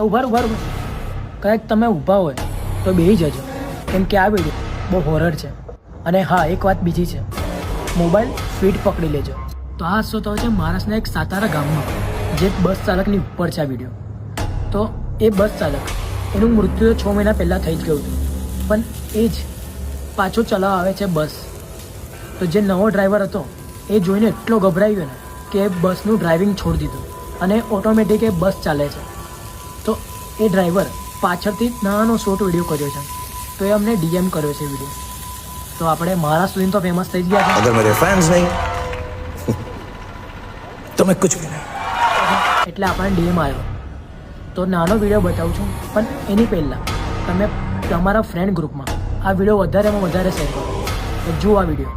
ઉભા કંઈક તમે ઊભા હોય તો બેસી જજો, કેમ કે આ વિડીયો બહુ હોરર છે. અને હા, એક વાત બીજી છે, મોબાઈલ સ્પીડ પકડી લેજો. તો આ શો તો છે મહારાષ્ટ્રના એક સાતારા ગામમાં, જે બસ ચાલકની ઉપર છે આ વિડીયો. તો એ બસ ચાલક, એનું મૃત્યુ 6 મહિના પહેલાં થઈ જ ગયું હતું, પણ એ જ પાછો ચલાવવા આવે છે બસ. તો જે નવો ડ્રાઈવર હતો એ જોઈને એટલો ગભરાઈ ગયો ને કે બસનું ડ્રાઇવિંગ છોડી દીધું અને ઓટોમેટિક એ બસ ચાલે છે. તો એ ડ્રાઈવર પાછળથી નાનો શોર્ટ વિડીયો કર્યો છે, તો એ અમને ડીએમ કર્યો છે વિડીયો. તો આપણે મહારાષ્ટ્ર સુધી તો ફેમસ થઈ જ ગયા છે. अगर मेरे फैंस नहीं तो मैं कुछ भी नहीं. એટલે આપણને ડીએમ આવ્યો. તો નાનો વિડીયો બતાવું છું, પણ એની પહેલાં તમે તમારા ફ્રેન્ડ ગ્રુપમાં આ વિડીયો વધારેમાં વધારે શેર કરો. તો જુઓ આ વિડીયો.